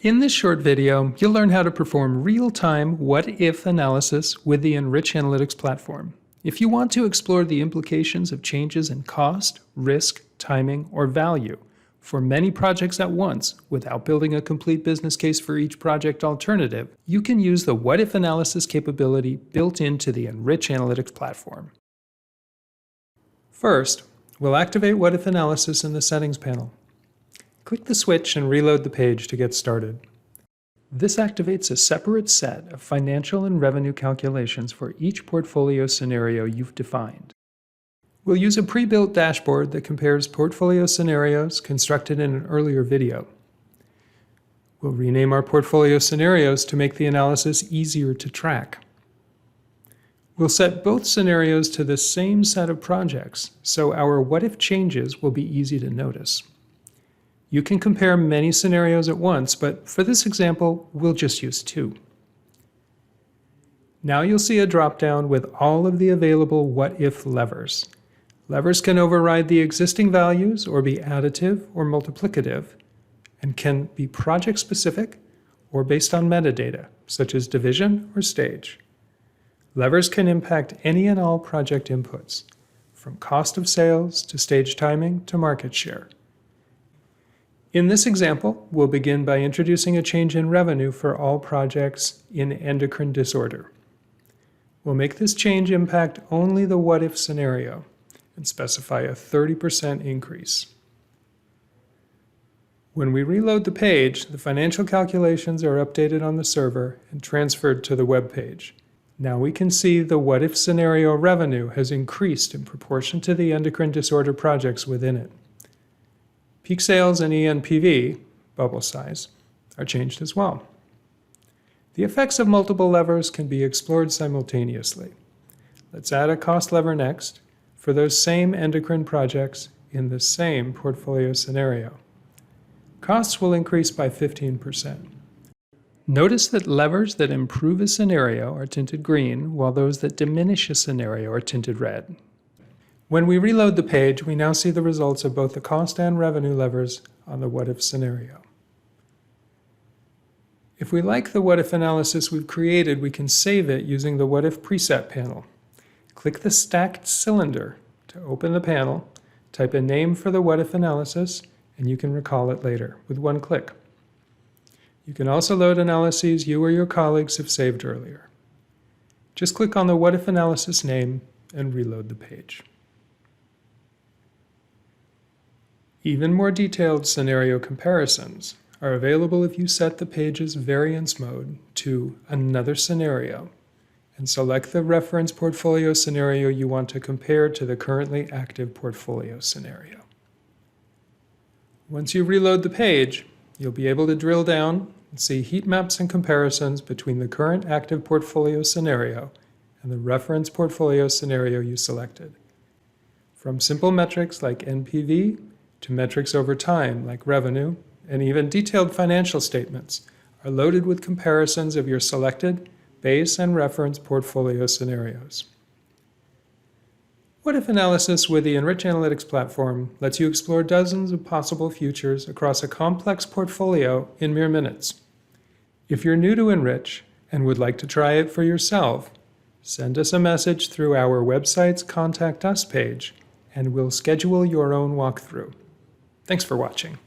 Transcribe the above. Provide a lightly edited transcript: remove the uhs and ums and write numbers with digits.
In this short video, you'll learn how to perform real-time what-if analysis with the Enrich Analytics platform. If you want to explore the implications of changes in cost, risk, timing, or value for many projects at once without building a complete business case for each project alternative, you can use the what-if analysis capability built into the Enrich Analytics platform. First, we'll activate what-if analysis in the Settings panel. Click the switch and reload the page to get started. This activates a separate set of financial and revenue calculations for each portfolio scenario you've defined. We'll use a pre-built dashboard that compares portfolio scenarios constructed in an earlier video. We'll rename our portfolio scenarios to make the analysis easier to track. We'll set both scenarios to the same set of projects, so our what-if changes will be easy to notice. You can compare many scenarios at once, but for this example, we'll just use two. Now you'll see a drop-down with all of the available what-if levers. Levers can override the existing values or be additive or multiplicative, and can be project-specific or based on metadata, such as division or stage. Levers can impact any and all project inputs, from cost of sales to stage timing to market share. In this example, we'll begin by introducing a change in revenue for all projects in endocrine disorder. We'll make this change impact only the what-if scenario and specify a 30% increase. When we reload the page, the financial calculations are updated on the server and transferred to the web page. Now we can see the what-if scenario revenue has increased in proportion to the endocrine disorder projects within it. Peak sales and ENPV, bubble size, are changed as well. The effects of multiple levers can be explored simultaneously. Let's add a cost lever next for those same endocrine projects in the same portfolio scenario. Costs will increase by 15%. Notice that levers that improve a scenario are tinted green, while those that diminish a scenario are tinted red. When we reload the page, we now see the results of both the cost and revenue levers on the what-if scenario. If we like the what-if analysis we've created, we can save it using the what-if preset panel. Click the stacked cylinder to open the panel, type a name for the what-if analysis, and you can recall it later with one click. You can also load analyses you or your colleagues have saved earlier. Just click on the what-if analysis name and reload the page. Even more detailed scenario comparisons are available if you set the page's variance mode to Another Scenario and select the reference portfolio scenario you want to compare to the currently active portfolio scenario. Once you reload the page, you'll be able to drill down and see heat maps and comparisons between the current active portfolio scenario and the reference portfolio scenario you selected. From simple metrics like NPV to metrics over time like revenue, and even detailed financial statements are loaded with comparisons of your selected base and reference portfolio scenarios. What-if analysis with the Enrich Analytics platform lets you explore dozens of possible futures across a complex portfolio in mere minutes. If you're new to Enrich and would like to try it for yourself, send us a message through our website's Contact Us page, and we'll schedule your own walkthrough. Thanks for watching.